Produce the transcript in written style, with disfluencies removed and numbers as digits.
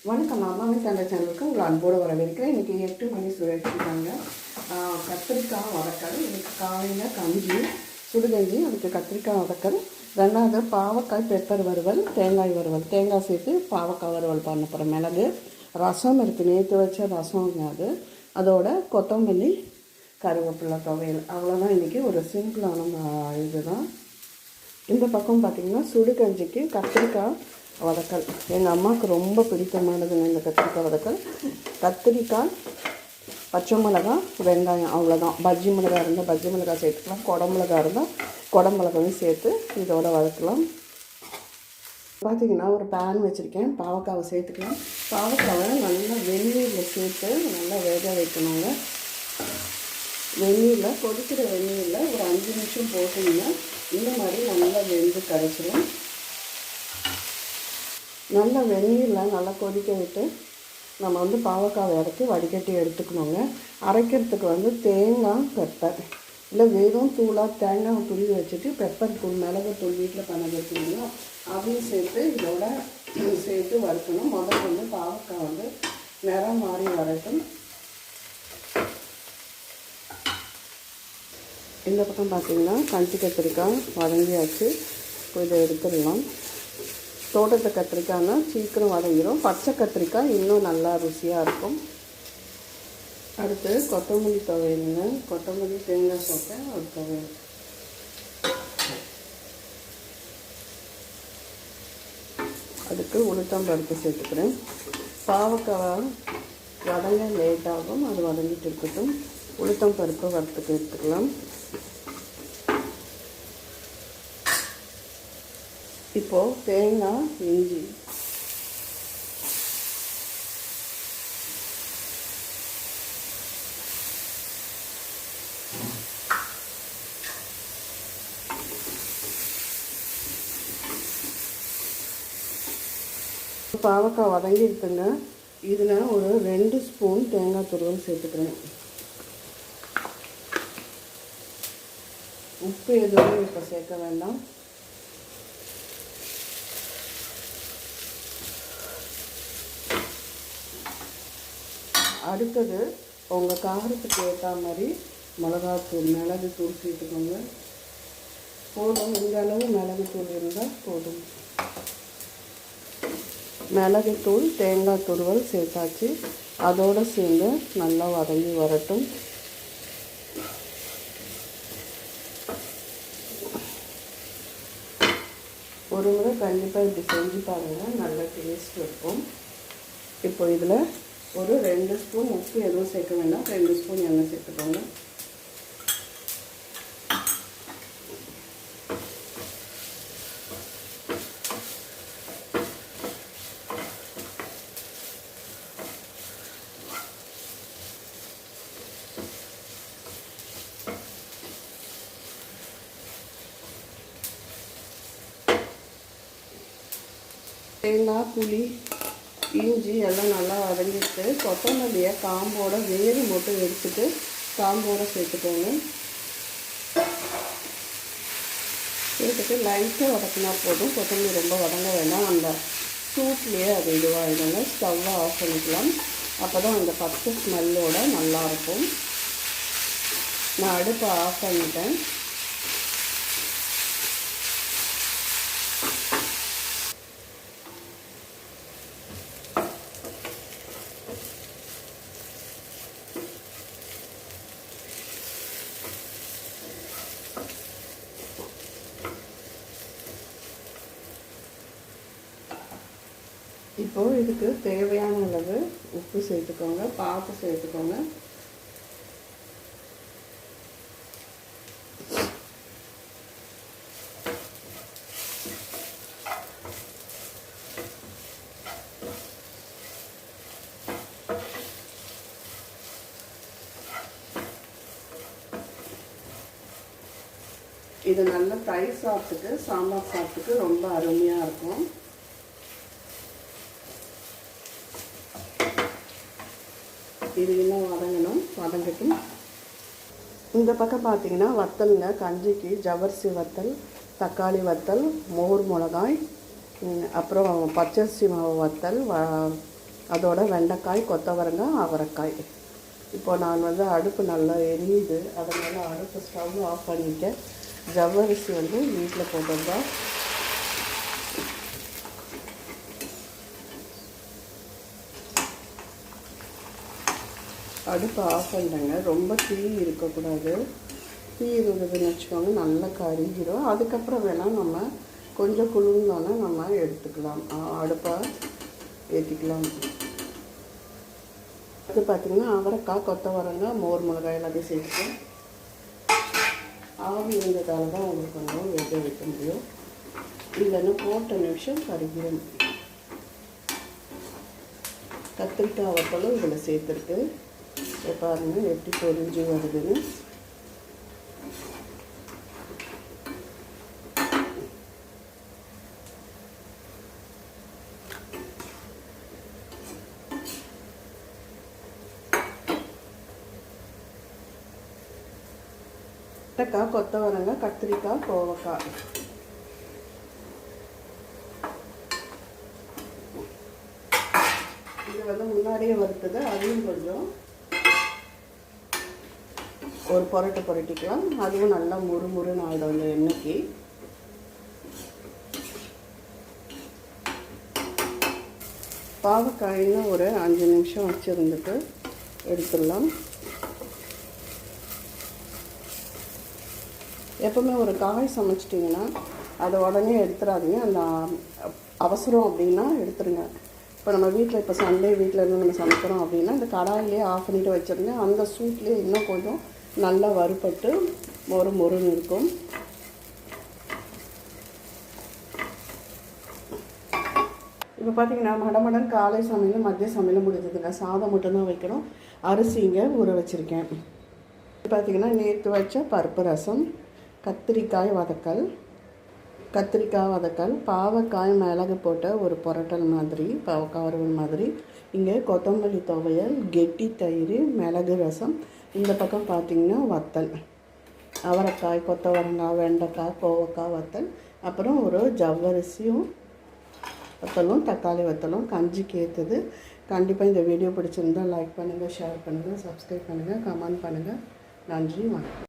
வணக்கம். அம்மாவின் தந்தை சேனலுக்கு உங்களை அன்போடு வரவேற்கிறேன். இன்றைக்கி 8 மணி சுழற்சிட்டாங்க. கத்திரிக்காய் வதக்கல். இன்றைக்கி காலையில் கஞ்சி சுடுகஞ்சி, அதுக்கு கத்திரிக்காய் வதக்கல். ரெண்டாவது பாவக்காய் பெப்பர் வறுவல், தேங்காய் வறுவல், தேங்காய் சேர்த்து பாவக்காய் வறுவல் பண்ண போகிறேன். மிளகு ரசம் இருக்குது, நேற்று வச்ச ரசம் அது. அதோட கொத்தமல்லி கருவேப்பிலை துவையல். அவ்வளோதான். இன்றைக்கி ஒரு சிம்பிளான இதுதான். இந்த பக்கம் பார்த்திங்கன்னா சுடுகஞ்சிக்கு கத்திரிக்காய் வதக்கல். எங்கள் அம்மாவுக்கு ரொம்ப பிடித்தமானதுங்க இந்த கத்திரிக்காய் வதக்கல். கத்திரிக்காய், பச்சை மிளகாய், வெங்காயம், அவ்வளோதான். பஜ்ஜி மிளகாய் இருந்தால் பஜ்ஜி மிளகாய் சேர்த்துக்கலாம், குடமிளகா இருந்தால் குடமிளகாயும் சேர்த்து இதோட வதக்கலாம். பார்த்திங்கன்னா ஒரு பேன் வச்சுருக்கேன். பாவக்காவை சேர்த்துக்கலாம். பாவக்காவை நல்லா வெந்நீரில் சேர்த்து நல்லா வேக வைக்கணுங்க. வெந்நீரில், கொதிக்கிற வெந்நீரில் ஒரு 5 நிமிஷம் போட்டிங்கன்னா இந்த மாதிரி நல்லா வெந்து கரைச்சிடும். நல்லா வெந்நீரில் நல்லா கொதிக்க விட்டு நம்ம பாவக்காவை இறக்கி வடிகட்டி எடுத்துக்கணுங்க. அரைக்கிறதுக்கு தேங்காய், பெப்பர், இல்லை வெறும் தூளாக தேங்காய் துருவி வச்சுட்டு பெப்பர் தூள், மிளகு தூள் வீட்டில் பண்ண வச்சுக்கணும், அதையும் சேர்த்து இதோட சேர்த்து வறுக்கணும். முதல்ல பாவக்காய் நிறம் மாறி வரட்டும். இந்த பக்கம் பார்த்திங்கன்னா கஞ்சி கத்திரிக்காய் வதங்கியாச்சு. இதை எடுத்துடலாம். தோட்டத்து கத்திரிக்காய்னா சீக்கிரம் வதங்கிடும். பச்சை கத்திரிக்காய் இன்னும் நல்லா ருசியாக இருக்கும். அடுத்து கொத்தமல்லி துவையலுங்க. கொத்தமல்லி தேங்காய் போட்டு ஒரு துவையல். அதுக்கு உளுத்தம்பருப்பு சேர்த்துக்கிறேன். பாவக்காய் வதங்க லேட்டாகும், அது வதங்கிட்டு இருக்கட்டும். உளுத்தம்பருப்பு வறுத்துக்கு எடுத்துக்கலாம். இப்போது தேங்காய், இஞ்சி, பாவக்காய் வதங்கிடுதுங்க. இதில் ஒரு 2 ஸ்பூன் தேங்காய் துருவல் சேர்த்துக்கிறேன். உப்பு எதுவும் இப்போ சேர்க்க வேண்டாம். அடுத்தது உங்கள் காரத்துக்கு ஏற்ற மாதிரி மிளகாத்தூள், மிளகு தூள் சேர்த்துக்கோங்க. போதும், இந்த அளவு மிளகுத்தூள் இருந்தால் போதும். மிளகுத்தூள், தேங்காய் துருவல் சேர்த்தாச்சு. அதோடு சேர்ந்து நல்லா வதங்கி வரட்டும். ஒரு முறை கண்டிப்பாக இப்படி செஞ்சு பாருங்கள், நல்ல டேஸ்ட் இருக்கும். இப்போ இதில் ஒரு 2 ஸ்பூன், உப்பு எதுவும் சேர்க்க வேண்டாம், 2 ஸ்பூன் எண்ணெய் சேர்த்துக்கோங்க. தேங்காய், புளி, இஞ்சி எல்லாம் நல்லா வதங்கிட்டு கொத்தமல்லியை காம்போட வேறு மட்டும் எடுத்துட்டு காம்போடு சேர்த்துக்கோங்க. சேர்த்துட்டு லைட்டாக வதக்கினா போதும். கொத்தமல்லி ரொம்ப வதங்க வேண்டாம். அந்த சூட்லேயே அது இதுவாகிடுங்க. ஸ்டவ்வை ஆஃப் பண்ணிக்கலாம். அப்போ தான் அந்த பச்சை ஸ்மெல்லோடு நல்லாயிருக்கும். நான் அடுப்பை ஆஃப் பண்ணிட்டேன். இப்போது இதுக்கு தேவையான அளவு உப்பு சேர்த்துக்கோங்க, பார்த்து சேர்த்துக்கோங்க. இது நல்ல தயிர் சாதத்துக்கு, சாம்பார் சாதத்துக்கு ரொம்ப அருமையாக இருக்கும். இது இன்னும் வதங்கட்டும். இந்த பக்கம் பார்த்தீங்கன்னா வத்தலுங்க. கஞ்சிக்கு ஜவரிசி வத்தல், தக்காளி வத்தல், மோர் மிளகாய், அப்புறம் பச்சரிசி மாவு வத்தல், அதோட வெண்டைக்காய், கொத்தவரங்காய், அவரைக்காய். இப்போ நான் வந்து அடுப்பு நல்லா எரியுது, அதனால் அடுப்பு ஸ்டவ் ஆஃப் பண்ணிட்டேன். ஜவ்வரிசி வந்து வீட்டில் போட்டது தான். அடுப்பு ஆஃப் பண்ணிட்டேங்க. ரொம்ப தீ இருக்கக்கூடாது. தீ இருந்ததுன்னு வச்சுக்கோங்க நல்லா கரிஞ்சிடும். அதுக்கப்புறம் வேணால் நம்ம கொஞ்சம் குளிர்ந்தோன்னே நம்ம எடுத்துக்கலாம், அடுப்பை ஏற்றிக்கலாம். அது பார்த்திங்கன்னா அவரைக்காய், கொத்தவரங்காய், மோர் மிளகாய் எல்லாத்தையும் சேர்த்துக்கலாம். ஆவி இருந்ததால் தான் உங்களுக்கு கொஞ்சம் வேக வைக்க முடியும், இல்லைன்னா போட்ட நிமிஷம் கருகிடும். கத்திரிக்காய் வத்தலும் இதில் சேர்த்துருக்கு. பாருங்கள் எப்படி பொரிஞ்சு வருதுன்னு. வெண்டைக்காய், கொத்தவரங்காய், கத்திரிக்காய், கோவக்காய். இது வந்து முன்னாடியே வறுத்தது. அதையும் கொஞ்சம் ஒரு புரட்டிக்கலாம். அதுவும் நல்லா முறுமுறுன்னு ஆகிடும் இந்த எண்ணெய்க்கு. பாவக்காயின்னு ஒரு 5 நிமிஷம் வச்சுருந்துட்டு எடுத்துடலாம். எப்பவுமே ஒரு காய் சமைச்சிட்டிங்கன்னா அதை உடனே எடுத்துடாதீங்க. அந்த அவசரம் அப்படின்னா எடுத்துருங்க. இப்போ நம்ம வீட்டில் இப்போ சண்டே வீட்டில் இருந்து நம்ம சமைக்கிறோம் அப்படின்னா இந்த கடாயிலே ஆஃப் பண்ணிவிட்டு வச்சுருங்க. அந்த சூட்லேயே இன்னும் கொஞ்சம் நல்லா வறுபட்டு மொறுன்னு இருக்கும். இப்போ பார்த்தீங்கன்னா மடமடன் காலை சமையலும் மதிய சமையலும் முடிஞ்சதுங்க. சாதம் மட்டும்தான் வைக்கணும். அரிசிங்க ஊற வச்சுருக்கேன். பார்த்திங்கன்னா நேற்று வச்ச பருப்பு ரசம், கத்திரிக்காய் வதக்கல், பாவக்காய் மிளகு போட்ட ஒரு புரட்டல் மாதிரி, பாவக்காய் வறுவல் மாதிரி. இங்கே கொத்தமல்லி துவையல், கெட்டி தயிர், மிளகு ரசம். இந்த பக்கம் பார்த்திங்கன்னா வத்தல், அவரைக்காய், கொத்தவரங்காய், வெண்டைக்காய், கோவக்காய் வத்தல். அப்புறம் ஒரு ஜவ்வரிசியும் வத்தலும், தக்காளி வத்தலும் கஞ்சிக்கு ஏற்றுது. கண்டிப்பாக இந்த வீடியோ பிடிச்சிருந்தால் லைக் பண்ணுங்கள், ஷேர் பண்ணுங்கள், சப்ஸ்கிரைப் பண்ணுங்கள், கமெண்ட் பண்ணுங்கள். நன்றி, வணக்கம்.